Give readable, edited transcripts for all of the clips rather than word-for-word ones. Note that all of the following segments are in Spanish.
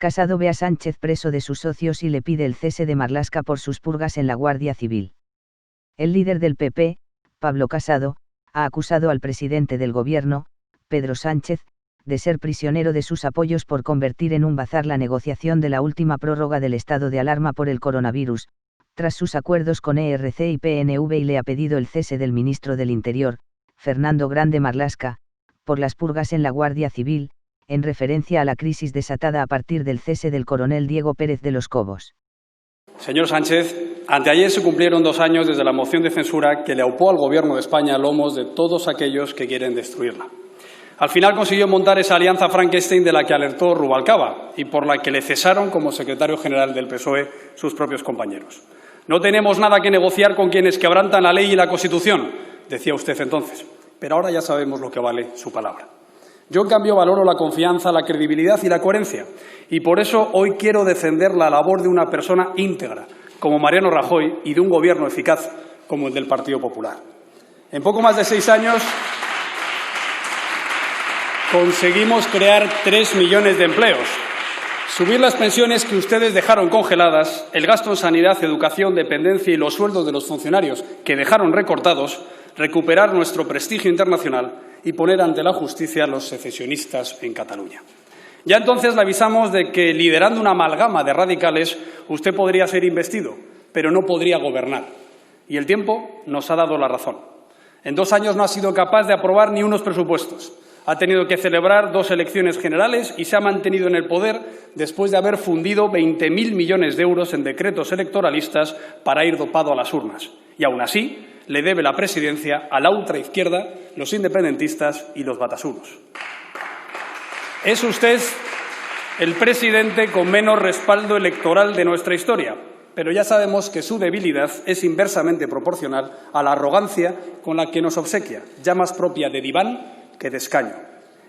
Casado ve a Sánchez preso de sus socios y le pide el cese de Marlaska por sus purgas en la Guardia Civil. El líder del PP, Pablo Casado, ha acusado al presidente del gobierno, Pedro Sánchez, de ser prisionero de sus apoyos por convertir en un bazar la negociación de la última prórroga del estado de alarma por el coronavirus, tras sus acuerdos con ERC y PNV, y le ha pedido el cese del ministro del Interior, Fernando Grande Marlaska, por las purgas en la Guardia Civil, en referencia a la crisis desatada a partir del cese del coronel Diego Pérez de los Cobos. Señor Sánchez, anteayer se cumplieron 2 años desde la moción de censura que le aupó al Gobierno de España a lomos de todos aquellos que quieren destruirla. Al final consiguió montar esa alianza Frankenstein de la que alertó Rubalcaba y por la que le cesaron como secretario general del PSOE sus propios compañeros. No tenemos nada que negociar con quienes quebrantan la ley y la Constitución, decía usted entonces, pero ahora ya sabemos lo que vale su palabra. Yo, en cambio, valoro la confianza, la credibilidad y la coherencia, y por eso hoy quiero defender la labor de una persona íntegra, como Mariano Rajoy, y de un Gobierno eficaz, como el del Partido Popular. En poco más de 6 años conseguimos crear 3 millones de empleos, subir las pensiones que ustedes dejaron congeladas, el gasto en sanidad, educación, dependencia y los sueldos de los funcionarios que dejaron recortados, recuperar nuestro prestigio internacional y poner ante la justicia a los secesionistas en Cataluña. Ya entonces le avisamos de que, liderando una amalgama de radicales, usted podría ser investido, pero no podría gobernar. Y el tiempo nos ha dado la razón. En 2 años no ha sido capaz de aprobar ni unos presupuestos. Ha tenido que celebrar 2 elecciones generales y se ha mantenido en el poder después de haber fundido 20.000 millones de euros en decretos electoralistas para ir dopado a las urnas. Y aún así le debe la presidencia a la ultraizquierda, los independentistas y los batasunos. Es usted el presidente con menos respaldo electoral de nuestra historia, pero ya sabemos que su debilidad es inversamente proporcional a la arrogancia con la que nos obsequia, ya más propia de diván que de escaño,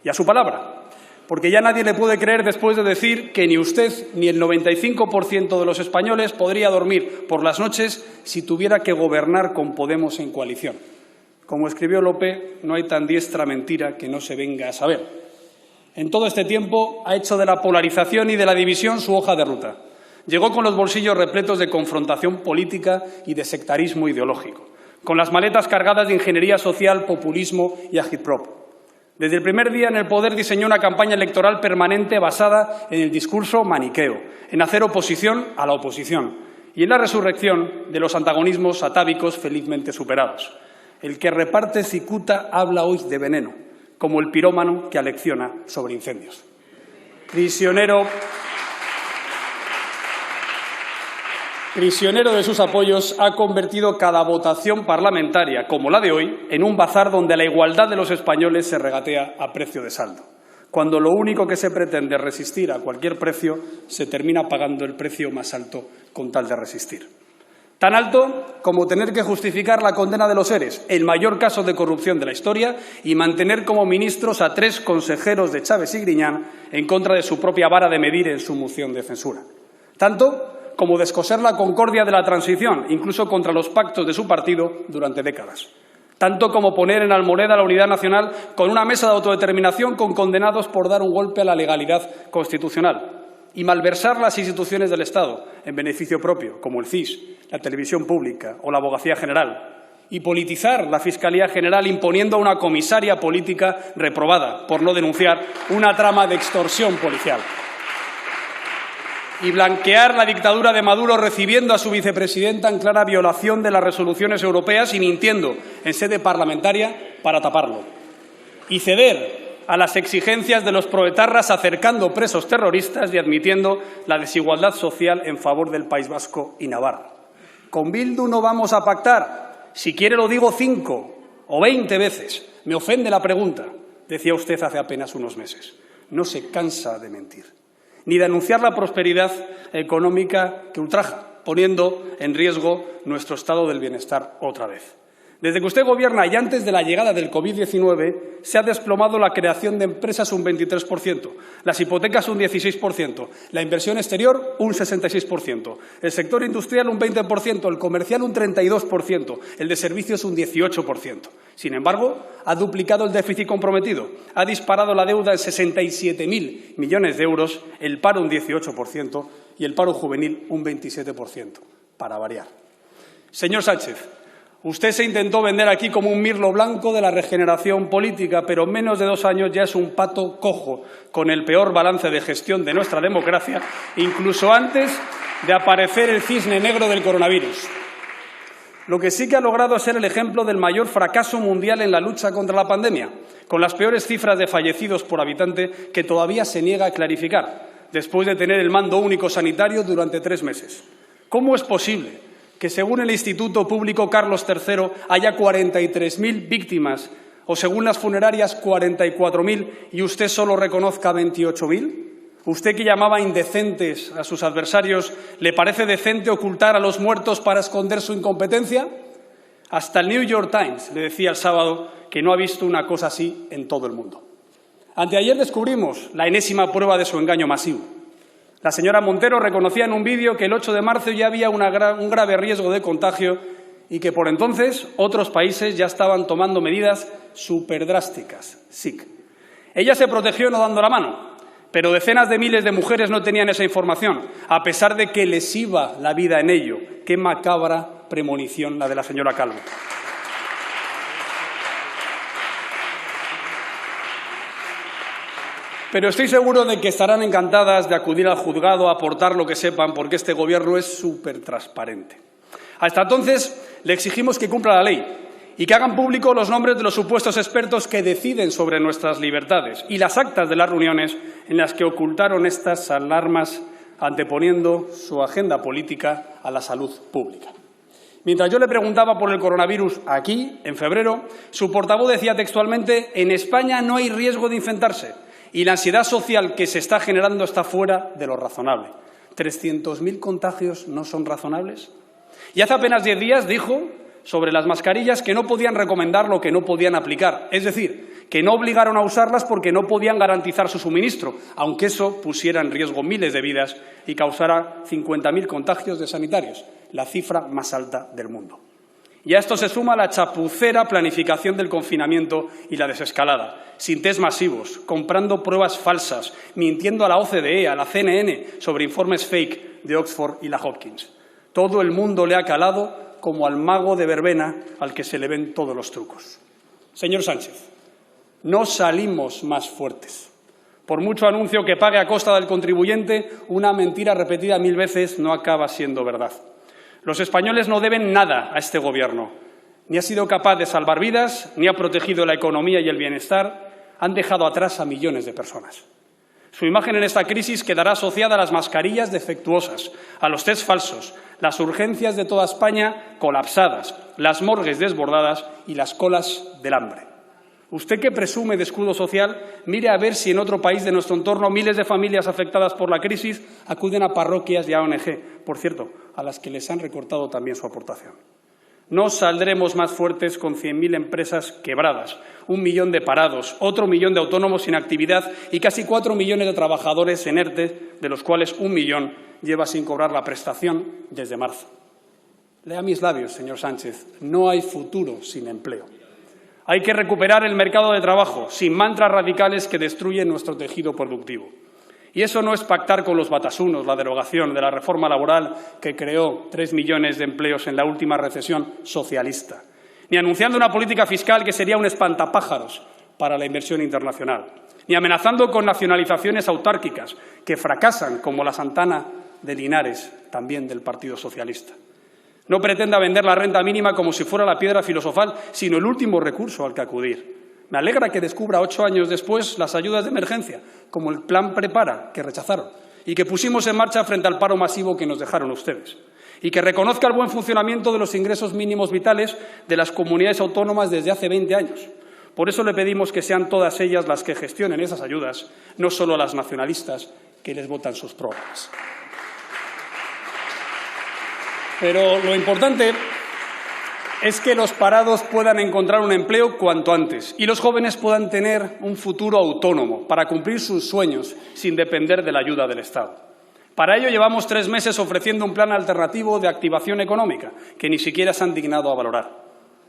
y a su palabra, porque ya nadie le puede creer después de decir que ni usted ni el 95% de los españoles podría dormir por las noches si tuviera que gobernar con Podemos en coalición. Como escribió Lope, no hay tan diestra mentira que no se venga a saber. En todo este tiempo ha hecho de la polarización y de la división su hoja de ruta. Llegó con los bolsillos repletos de confrontación política y de sectarismo ideológico, con las maletas cargadas de ingeniería social, populismo y agitprop. Desde el primer día en el poder diseñó una campaña electoral permanente basada en el discurso maniqueo, en hacer oposición a la oposición y en la resurrección de los antagonismos atávicos felizmente superados. El que reparte cicuta habla hoy de veneno, como el pirómano que alecciona sobre incendios. Prisionero de sus apoyos, ha convertido cada votación parlamentaria, como la de hoy, en un bazar donde la igualdad de los españoles se regatea a precio de saldo. Cuando lo único que se pretende es resistir a cualquier precio, se termina pagando el precio más alto con tal de resistir. Tan alto como tener que justificar la condena de los ERES, el mayor caso de corrupción de la historia, y mantener como ministros a 3 consejeros de Chaves y Griñán en contra de su propia vara de medir en su moción de censura. Tanto como descoser la concordia de la transición, incluso contra los pactos de su partido durante décadas. Tanto como poner en almoneda la unidad nacional con una mesa de autodeterminación con condenados por dar un golpe a la legalidad constitucional y malversar las instituciones del Estado en beneficio propio, como el CIS, la televisión pública o la Abogacía General, y politizar la Fiscalía General imponiendo a una comisaria política reprobada por no denunciar una trama de extorsión policial. Y blanquear la dictadura de Maduro recibiendo a su vicepresidenta en clara violación de las resoluciones europeas y mintiendo en sede parlamentaria para taparlo. Y ceder a las exigencias de los proetarras acercando presos terroristas y admitiendo la desigualdad social en favor del País Vasco y Navarra. Con Bildu no vamos a pactar. Si quiere lo digo 5 o 20 veces. Me ofende la pregunta, decía usted hace apenas unos meses. No se cansa de mentir, ni de anunciar la prosperidad económica que ultraja, poniendo en riesgo nuestro estado del bienestar otra vez. Desde que usted gobierna y antes de la llegada del COVID-19 se ha desplomado la creación de empresas un 23%, las hipotecas un 16%, la inversión exterior un 66%, el sector industrial un 20%, el comercial un 32%, el de servicios un 18%. Sin embargo, ha duplicado el déficit comprometido, ha disparado la deuda en 67.000 millones de euros, el paro un 18% y el paro juvenil un 27%, para variar. Señor Sánchez, usted se intentó vender aquí como un mirlo blanco de la regeneración política, pero en menos de 2 años ya es un pato cojo, con el peor balance de gestión de nuestra democracia, incluso antes de aparecer el cisne negro del coronavirus. Lo que sí que ha logrado es ser el ejemplo del mayor fracaso mundial en la lucha contra la pandemia, con las peores cifras de fallecidos por habitante que todavía se niega a clarificar, después de tener el mando único sanitario durante 3 meses. ¿Cómo es posible que, según el Instituto Público Carlos III, haya 43.000 víctimas o, según las funerarias, 44.000 y usted solo reconozca 28.000? ¿Usted, que llamaba indecentes a sus adversarios, le parece decente ocultar a los muertos para esconder su incompetencia? Hasta el New York Times le decía el sábado que no ha visto una cosa así en todo el mundo. Anteayer descubrimos la enésima prueba de su engaño masivo. La señora Montero reconocía en un vídeo que el 8 de marzo ya había un grave riesgo de contagio y que por entonces otros países ya estaban tomando medidas superdrásticas. SIC. Ella se protegió no dando la mano, pero decenas de miles de mujeres no tenían esa información, a pesar de que les iba la vida en ello. Qué macabra premonición la de la señora Calvo. Pero estoy seguro de que estarán encantadas de acudir al juzgado a aportar lo que sepan, porque este Gobierno es súper transparente. Hasta entonces, le exigimos que cumpla la ley y que hagan público los nombres de los supuestos expertos que deciden sobre nuestras libertades y las actas de las reuniones en las que ocultaron estas alarmas, anteponiendo su agenda política a la salud pública. Mientras yo le preguntaba por el coronavirus aquí, en febrero, su portavoz decía textualmente: en España no hay riesgo de infectarse y la ansiedad social que se está generando está fuera de lo razonable. ¿300.000 contagios no son razonables? Y hace apenas 10 días dijo sobre las mascarillas que no podían recomendar lo que no podían aplicar, es decir, que no obligaron a usarlas porque no podían garantizar su suministro, aunque eso pusiera en riesgo miles de vidas y causara 50.000 contagios de sanitarios, la cifra más alta del mundo. Y a esto se suma la chapucera planificación del confinamiento y la desescalada, sin test masivos, comprando pruebas falsas, mintiendo a la OCDE, a la CNN, sobre informes fake de Oxford y la Hopkins. Todo el mundo le ha calado como al mago de verbena al que se le ven todos los trucos. Señor Sánchez, no salimos más fuertes. Por mucho anuncio que pague a costa del contribuyente, una mentira repetida 1000 veces no acaba siendo verdad. Los españoles no deben nada a este Gobierno. Ni ha sido capaz de salvar vidas, ni ha protegido la economía y el bienestar. Han dejado atrás a millones de personas. Su imagen en esta crisis quedará asociada a las mascarillas defectuosas, a los test falsos, las urgencias de toda España colapsadas, las morgues desbordadas y las colas del hambre. Usted, que presume de escudo social, mire a ver si en otro país de nuestro entorno miles de familias afectadas por la crisis acuden a parroquias y a ONG, por cierto, a las que les han recortado también su aportación. No saldremos más fuertes con 100.000 empresas quebradas, 1 millón de parados, otro millón de autónomos sin actividad y casi 4 millones de trabajadores en ERTE, de los cuales 1 millón lleva sin cobrar la prestación desde marzo. Lea mis labios, señor Sánchez, no hay futuro sin empleo. Hay que recuperar el mercado de trabajo, sin mantras radicales que destruyen nuestro tejido productivo. Y eso no es pactar con los batasunos la derogación de la reforma laboral que creó 3 millones de empleos en la última recesión socialista, ni anunciando una política fiscal que sería un espantapájaros para la inversión internacional, ni amenazando con nacionalizaciones autárquicas que fracasan, como la Santana de Linares, también del Partido Socialista. No pretenda vender la renta mínima como si fuera la piedra filosofal, sino el último recurso al que acudir. Me alegra que descubra 8 años después las ayudas de emergencia, como el Plan Prepara, que rechazaron, y que pusimos en marcha frente al paro masivo que nos dejaron ustedes. Y que reconozca el buen funcionamiento de los ingresos mínimos vitales de las comunidades autónomas desde hace 20 años. Por eso le pedimos que sean todas ellas las que gestionen esas ayudas, no solo las nacionalistas que les votan sus programas. Pero lo importante es que los parados puedan encontrar un empleo cuanto antes y los jóvenes puedan tener un futuro autónomo para cumplir sus sueños sin depender de la ayuda del Estado. Para ello llevamos 3 meses ofreciendo un plan alternativo de activación económica que ni siquiera se han dignado a valorar.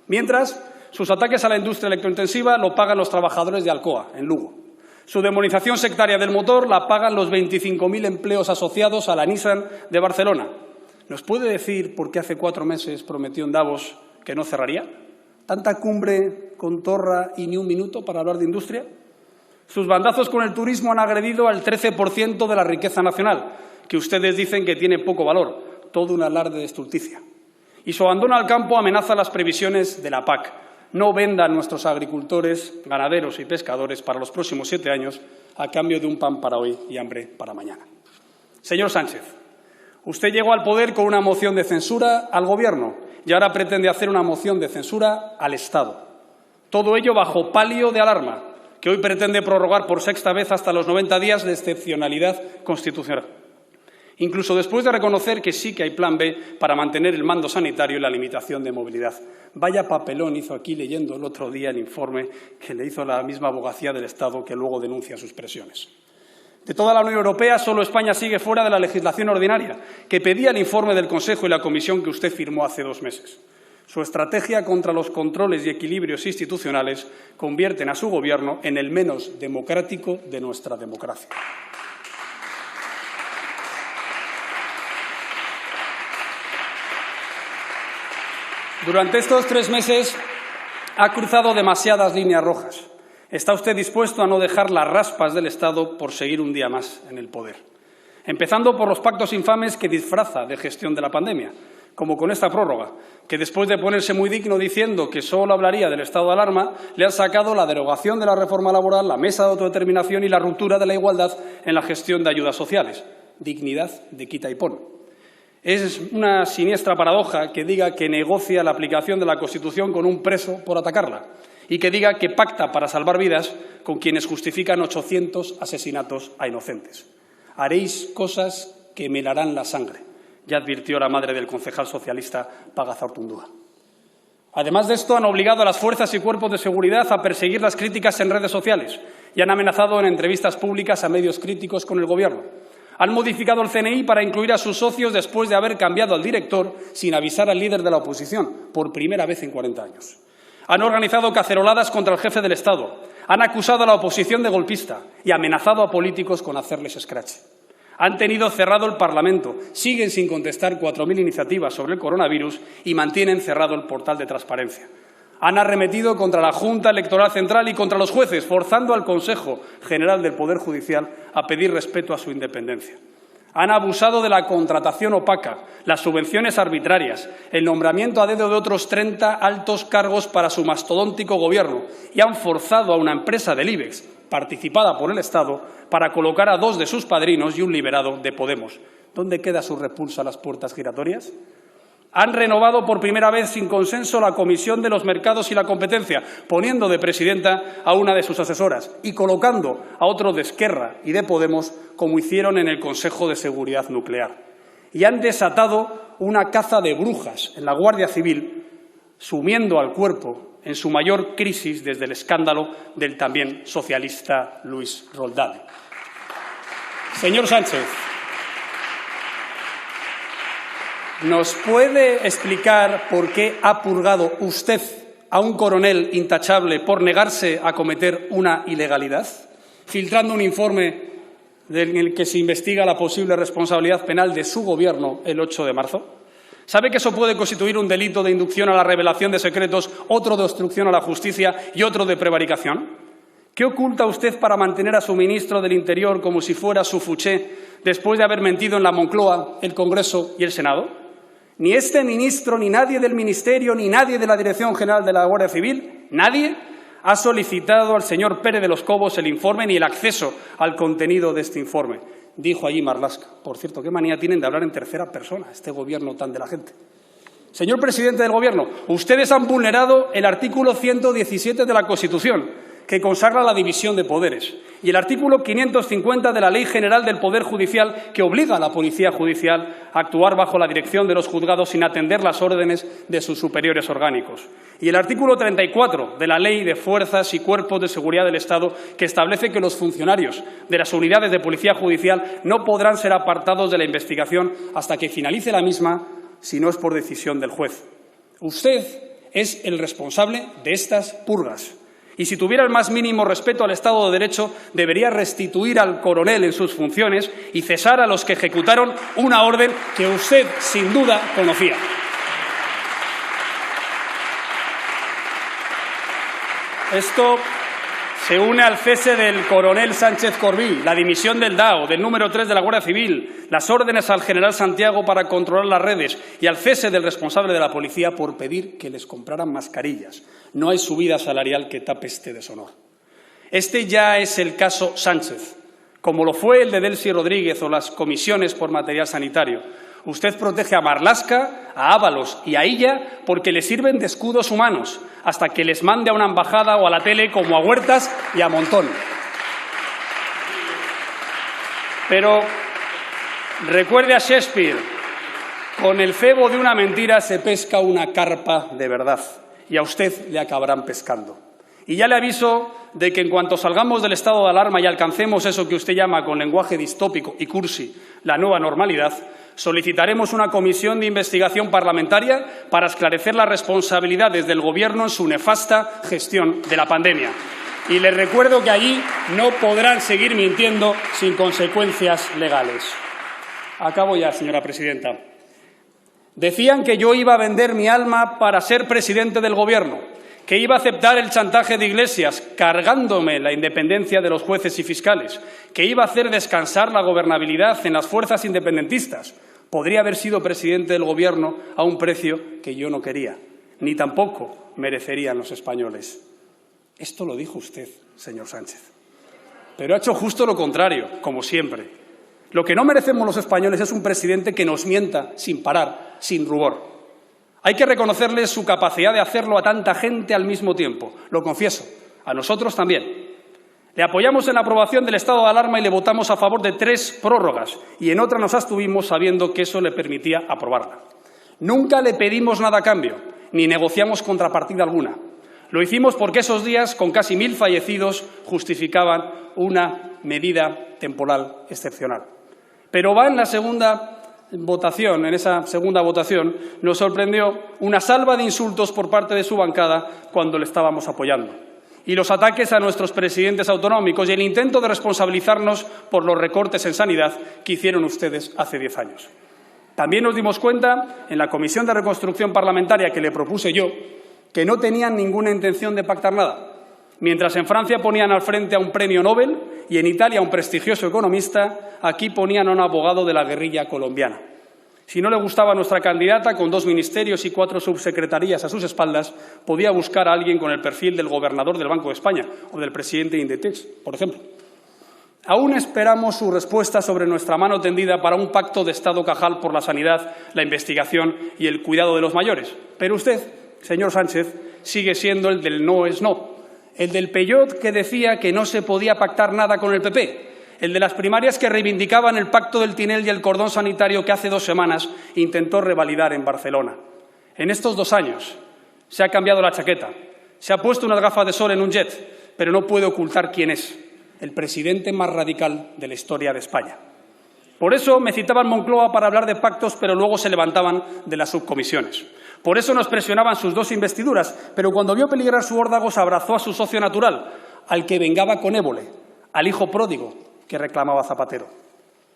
Mientras, sus ataques a la industria electrointensiva lo pagan los trabajadores de Alcoa, en Lugo. Su demonización sectaria del motor la pagan los 25.000 empleos asociados a la Nissan de Barcelona. ¿Nos puede decir por qué hace 4 meses prometió en Davos que no cerraría? ¿Tanta cumbre con torra y ni un minuto para hablar de industria? Sus bandazos con el turismo han agredido al 13% de la riqueza nacional, que ustedes dicen que tiene poco valor, todo un alarde de estulticia. Y su abandono al campo amenaza las previsiones de la PAC. No vendan nuestros agricultores, ganaderos y pescadores para los próximos 7 años a cambio de un pan para hoy y hambre para mañana. Señor Sánchez, usted llegó al poder con una moción de censura al Gobierno y ahora pretende hacer una moción de censura al Estado. Todo ello bajo palio de alarma, que hoy pretende prorrogar por 6ª vez hasta los 90 días de excepcionalidad constitucional. Incluso después de reconocer que sí que hay plan B para mantener el mando sanitario y la limitación de movilidad. Vaya papelón hizo aquí leyendo el otro día el informe que le hizo la misma abogacía del Estado que luego denuncia sus presiones. De toda la Unión Europea, solo España sigue fuera de la legislación ordinaria, que pedía el informe del Consejo y la Comisión que usted firmó hace 2 meses. Su estrategia contra los controles y equilibrios institucionales convierten a su Gobierno en el menos democrático de nuestra democracia. Durante estos 3 meses ha cruzado demasiadas líneas rojas. ¿Está usted dispuesto a no dejar las raspas del Estado por seguir un día más en el poder? Empezando por los pactos infames que disfraza de gestión de la pandemia, como con esta prórroga, que después de ponerse muy digno diciendo que solo hablaría del estado de alarma, le han sacado la derogación de la reforma laboral, la mesa de autodeterminación y la ruptura de la igualdad en la gestión de ayudas sociales. Dignidad de quita y pon. Es una siniestra paradoja que diga que negocia la aplicación de la Constitución con un preso por atacarla y que diga que pacta para salvar vidas con quienes justifican 800 asesinatos a inocentes. Haréis cosas que me helarán la sangre, ya advirtió la madre del concejal socialista Pagazaurtundúa. Además de esto, han obligado a las fuerzas y cuerpos de seguridad a perseguir las críticas en redes sociales y han amenazado en entrevistas públicas a medios críticos con el Gobierno. Han modificado el CNI para incluir a sus socios después de haber cambiado al director sin avisar al líder de la oposición, por primera vez en 40 años. Han organizado caceroladas contra el jefe del Estado, han acusado a la oposición de golpista y amenazado a políticos con hacerles escrache. Han tenido cerrado el Parlamento, siguen sin contestar 4.000 iniciativas sobre el coronavirus y mantienen cerrado el portal de transparencia. Han arremetido contra la Junta Electoral Central y contra los jueces, forzando al Consejo General del Poder Judicial a pedir respeto a su independencia. Han abusado de la contratación opaca, las subvenciones arbitrarias, el nombramiento a dedo de otros 30 altos cargos para su mastodóntico Gobierno y han forzado a una empresa del IBEX, participada por el Estado, para colocar a 2 de sus padrinos y un liberado de Podemos. ¿Dónde queda su repulsa a las puertas giratorias? Han renovado por primera vez sin consenso la Comisión de los Mercados y la Competencia, poniendo de presidenta a una de sus asesoras y colocando a otro de Esquerra y de Podemos, como hicieron en el Consejo de Seguridad Nuclear. Y han desatado una caza de brujas en la Guardia Civil, sumiendo al cuerpo en su mayor crisis desde el escándalo del también socialista Luis Roldán. Señor Sánchez, ¿nos puede explicar por qué ha purgado usted a un coronel intachable por negarse a cometer una ilegalidad, filtrando un informe en el que se investiga la posible responsabilidad penal de su Gobierno el 8 de marzo? ¿Sabe que eso puede constituir un delito de inducción a la revelación de secretos, otro de obstrucción a la justicia y otro de prevaricación? ¿Qué oculta usted para mantener a su ministro del Interior como si fuera su fuché después de haber mentido en la Moncloa, el Congreso y el Senado? Ni este ministro, ni nadie del Ministerio, ni nadie de la Dirección General de la Guardia Civil, nadie ha solicitado al señor Pérez de los Cobos el informe ni el acceso al contenido de este informe. Dijo allí Marlaska. Por cierto, qué manía tienen de hablar en tercera persona este Gobierno tan de la gente. Señor presidente del Gobierno, ustedes han vulnerado el artículo 117 de la Constitución, que consagra la división de poderes, y el artículo 550 de la Ley General del Poder Judicial, que obliga a la Policía Judicial a actuar bajo la dirección de los juzgados sin atender las órdenes de sus superiores orgánicos. Y el artículo 34 de la Ley de Fuerzas y Cuerpos de Seguridad del Estado, que establece que los funcionarios de las unidades de Policía Judicial no podrán ser apartados de la investigación hasta que finalice la misma, si no es por decisión del juez. Usted es el responsable de estas purgas. Y si tuviera el más mínimo respeto al Estado de Derecho, debería restituir al coronel en sus funciones y cesar a los que ejecutaron una orden que usted, sin duda, conocía. Esto se une al cese del coronel Sánchez Corbí, la dimisión del DAO, del número 3 de la Guardia Civil, las órdenes al general Santiago para controlar las redes y al cese del responsable de la policía por pedir que les compraran mascarillas. No hay subida salarial que tape este deshonor. Este ya es el caso Sánchez, como lo fue el de Delcy Rodríguez o las comisiones por material sanitario. Usted protege a Marlaska, a Ábalos y a Illa porque le sirven de escudos humanos, hasta que les mande a una embajada o a la tele como a Huertas y a Montón. Pero recuerde a Shakespeare, con el cebo de una mentira se pesca una carpa de verdad, y a usted le acabarán pescando. Y ya le aviso de que en cuanto salgamos del estado de alarma y alcancemos eso que usted llama con lenguaje distópico y cursi la nueva normalidad, solicitaremos una comisión de investigación parlamentaria para esclarecer las responsabilidades del Gobierno en su nefasta gestión de la pandemia. Y les recuerdo que allí no podrán seguir mintiendo sin consecuencias legales. Acabo ya, señora presidenta. Decían que yo iba a vender mi alma para ser presidente del Gobierno, que iba a aceptar el chantaje de Iglesias, cargándome la independencia de los jueces y fiscales, que iba a hacer descansar la gobernabilidad en las fuerzas independentistas. Podría haber sido presidente del Gobierno a un precio que yo no quería, ni tampoco merecerían los españoles. Esto lo dijo usted, señor Sánchez. Pero ha hecho justo lo contrario, como siempre. Lo que no merecemos los españoles es un presidente que nos mienta sin parar, sin rubor. Hay que reconocerle su capacidad de hacerlo a tanta gente al mismo tiempo. Lo confieso, a nosotros también. Le apoyamos en la aprobación del estado de alarma y le votamos a favor de 3 prórrogas y en otra nos abstuvimos sabiendo que eso le permitía aprobarla. Nunca le pedimos nada a cambio, ni negociamos contrapartida alguna. Lo hicimos porque esos días, con casi 1000 fallecidos, justificaban una medida temporal excepcional. Pero va en la segunda votación, en esa segunda votación, nos sorprendió una salva de insultos por parte de su bancada cuando le estábamos apoyando. Y los ataques a nuestros presidentes autonómicos y el intento de responsabilizarnos por los recortes en sanidad que hicieron ustedes hace 10 años. También nos dimos cuenta, en la Comisión de Reconstrucción Parlamentaria que le propuse yo, que no tenían ninguna intención de pactar nada. Mientras en Francia ponían al frente a un premio Nobel y en Italia a un prestigioso economista, aquí ponían a un abogado de la guerrilla colombiana. Si no le gustaba nuestra candidata, con 2 ministerios y 4 subsecretarías a sus espaldas, podía buscar a alguien con el perfil del gobernador del Banco de España o del presidente de Inditex, por ejemplo. Aún esperamos su respuesta sobre nuestra mano tendida para un pacto de Estado Cajal por la sanidad, la investigación y el cuidado de los mayores. Pero usted, señor Sánchez, sigue siendo el del no es no, el del Peyot que decía que no se podía pactar nada con el PP, el de las primarias que reivindicaban el pacto del Tinel y el cordón sanitario que hace 2 semanas intentó revalidar en Barcelona. En estos 2 años se ha cambiado la chaqueta, se ha puesto unas gafas de sol en un jet, pero no puede ocultar quién es, el presidente más radical de la historia de España. Por eso me citaban Moncloa para hablar de pactos, pero luego se levantaban de las subcomisiones. Por eso nos presionaban sus 2 investiduras, pero cuando vio peligrar su órdago se abrazó a su socio natural, al que vengaba con ébole, al hijo pródigo que reclamaba Zapatero.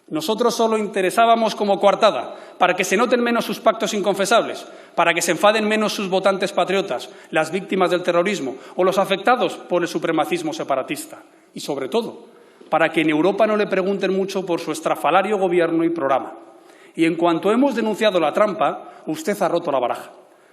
Nosotros solo interesábamos como coartada, para que se noten menos sus pactos inconfesables, para que se enfaden menos sus votantes patriotas, las víctimas del terrorismo o los afectados por el supremacismo separatista. Y, sobre todo, para que en Europa no le pregunten mucho por su estrafalario gobierno y programa. Y en cuanto hemos denunciado la trampa, usted ha roto la baraja,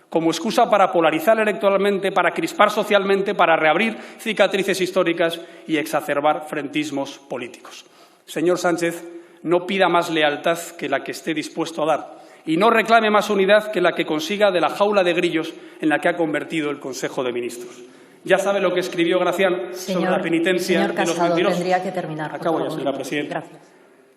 como excusa para polarizar electoralmente, para crispar socialmente, para reabrir cicatrices históricas y exacerbar frentismos políticos. Señor Sánchez, no pida más lealtad que la que esté dispuesto a dar y no reclame más unidad que la que consiga de la jaula de grillos en la que ha convertido el Consejo de Ministros. Ya sabe lo que escribió Gracián sobre la penitencia de los mentirosos. Tendría que terminar. Acabo ya, señora presidenta. Gracias.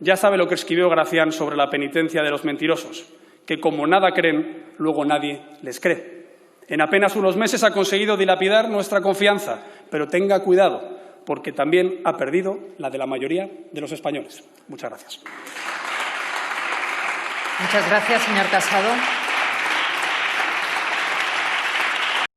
Ya sabe lo que escribió Gracián sobre la penitencia de los mentirosos, que como nada creen, luego nadie les cree. En apenas unos meses ha conseguido dilapidar nuestra confianza, pero tenga cuidado, porque también ha perdido la de la mayoría de los españoles. Muchas gracias. Muchas gracias, señor Casado.